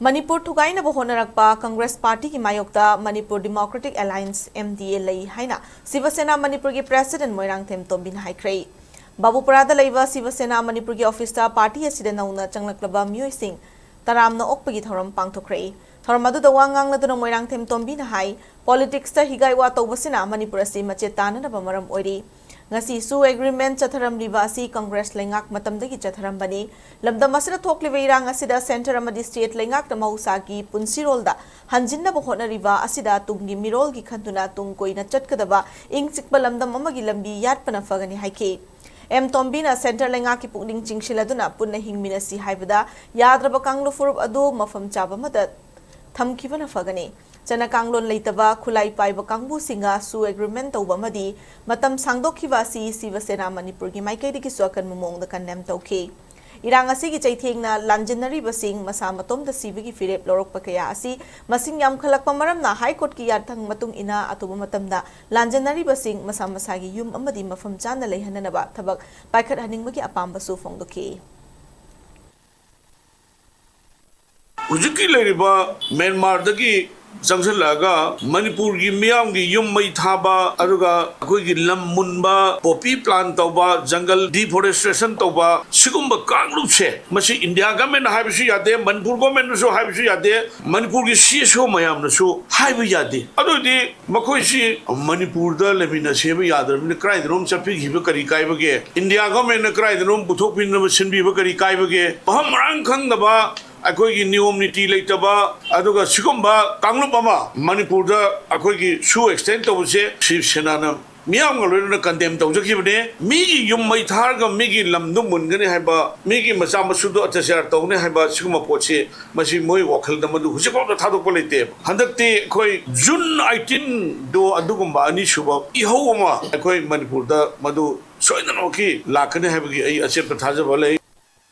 Manipur Thugainaba Hotnarakpa Congress Party ki Maiyokta Manipur Democratic Alliance MDA lay haina Siva Sena Manipur ki President Moirangthem Tombi na haikrai Babupurada laiba Siva Sena Manipur ki office ta party asida nauna changlaklaba miyoi sing taramna okpagi thoram pangthokrai thoram adu da wangang laduna Moirangthem Tombi na hai politics ta higai wa tawbasina Manipur asi mache tanana ba maram oiri ngasi su agreement chatharam libasi Congress lengak matamdagi chatharam bani lamdam asina thokliba irang asida center amadi state lengak na mausagi punsirolda hanjinna ba hotnariba asida tungi mirol gi khantuna tung koina chatkadaba ing chikpa lamdam amagi lambi yatpana fagani haike M Tombi na center lengak ki pukding chingsiladuna punna hingminasi haibada yadraba kanglu furup adu mafam chaba madat thamkibana fagani Chana kanglon leitaba khulai paiba kangbu singa su agreement tawba madi matam sangdokhiba si Siva Sena Manipur gi maikai diki suakan mumong da kannem tawke irang asi gi chaithengna lanjinari basing masa matom da sibi gi firep lorok pakaya asi masing yam khalakpa maram na high court ki yarthang matung ina atuba matam da lanjinari basing masa masa gi yum amadi mafam chana leihanana ba thabak paikhat haning gi apamba su phongdoke Ujiki leriba Myanmar dagi Sanction laga Manipur gi miyam gi yum mai thaba aruga akoi gi lam munba poppy plant tawba jungle deforestation tawba sigumba kanglup se masi India government haibisu yade Manipur government so haibisu yade Manipur gi CSO mayam na so haibu yade adodi makoi si Manipur da lemina sebe yadar min krai drum chapi gi kari kai bage India government na krai drum buthok pin na sinbi ba kari kai bage baham rang khang da ba akoi gi niom niti leitaba aduga sigumba kanglup ama Manipur da akoi gi su extend to se Shiv Sena na miyam ngalo na condemn to jakibne mi gi yum mai thar ga mi gi lam nu mun gani haiba mi gi macha masu do atashar to ne haiba siguma poche masi moi wakhal da madu husi ko da thadok polite handakti khoi June 18 do adugumba ani shuba ihoma akoi Manipur da madu soidano ki lakane haiba gi ai ache pathaja bale